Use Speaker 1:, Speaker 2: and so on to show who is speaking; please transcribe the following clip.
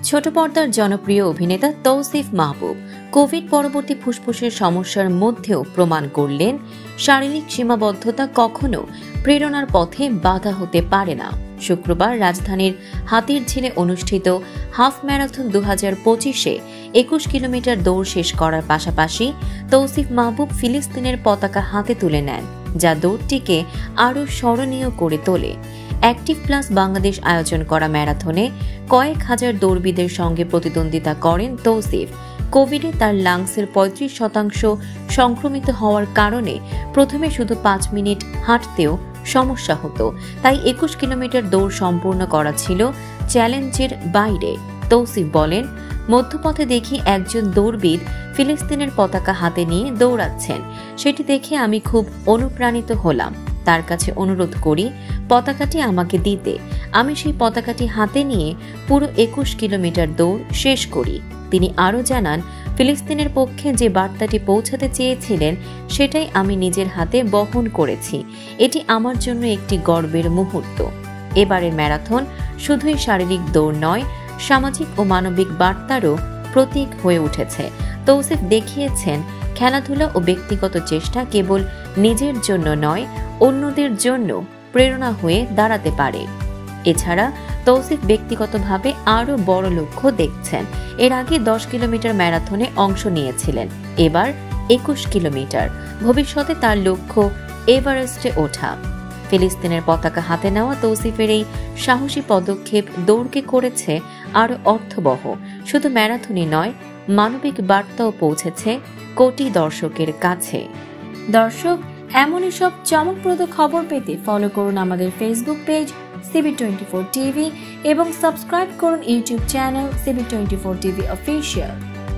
Speaker 1: ছোট পর্দার জনপ্রিয় অভিনেতা তৌসিফ মাহবুব কোভিড পরবর্তী ফুসফুসের সমস্যার মধ্যেও প্রমাণ করলেন শারীরিক সীমাবদ্ধতা কখনো প্রেরণার পথে বাধা হতে পারে না। শুক্রবার রাজধানীর হাতিরঝিলে অনুষ্ঠিত হাফ ম্যারাথন 2025-এ 21 কিলোমিটার দৌড় শেষ করার পাশাপাশি তৌসিফ মাহবুব ফিলিস্তিনের পতাকা হাতে তুলে নেন, যা দৌড়টিকে আরও স্মরণীয় করে তোলে। অ্যাক্টিভ প্লাস বাংলাদেশ আয়োজন করা ম্যারাথনে কয়েক হাজার দৌড়বিদের সঙ্গে প্রতিদ্বন্দ্বিতা করেন তৌসিফ। কোভিডে তার লাংসের 35% সংক্রমিত হওয়ার কারণে প্রথমে শুধু 5 মিনিট হাঁটতেও সমস্যা হতো, তাই 21 কিলোমিটার দৌড় সম্পূর্ণ করা ছিল চ্যালেঞ্জের বাইরে। তৌসিফ বলেন, মধ্যপথে দেখি একজন দৌড়বিদ ফিলিস্তিনের পতাকা হাতে নিয়ে দৌড়াচ্ছেন, সেটি দেখে আমি খুব অনুপ্রাণিত হলাম। তার কাছে অনুরোধ করি পতাকাটি আমাকে দিতে। আমি সেই পতাকাটি হাতে নিয়ে পুরো 21 কিলোমিটার দৌড় শেষ করি। তিনি আরও জানান, ফিলিস্তিনের পক্ষে যে বার্তাটি পৌঁছাতে চেয়েছিলেন সেটাই আমি নিজের হাতে বহন করেছি। এটি আমার জন্য একটি গর্বের মুহূর্ত। এবারের ম্যারাথন শুধুই শারীরিক দৌড় নয়, সামাজিক ও মানবিক বার্তারও প্রতীক হয়ে উঠেছে। তৌসিফ দেখিয়েছেন খেলাধুলা ও ব্যক্তিগত চেষ্টা কেবল নিজের জন্য নয়, অন্যদের জন্য প্রেরণা হয়ে দাঁড়াতে পারে। এছাড়া তৌসিফ ব্যক্তিগতভাবে আরও বড় লক্ষ্য দেখছেন। এর আগে 10 কিলোমিটার ম্যারাথনে অংশ নিয়েছিলেন, এবার 21 কিলোমিটার। ভবিষ্যতে তার লক্ষ্য এভারেস্টে ওঠা। ফিলিস্তিনের পতাকা হাতে নেওয়া তৌসিফের এই সাহসী পদক্ষেপ দৌড়কে করেছে আরও অর্থবহ। শুধু ম্যারাথনই নয়, মানবিক বার্তাও পৌঁছেছে কোটি দর্শকের কাছে।
Speaker 2: দর্শক, এমনই সব চমকপ্রদ খবর পেতে ফলো করুন আমাদের ফেসবুক পেজ CB24 TV এবং সাবস্ক্রাইব করুন YouTube channel CB24 TV official.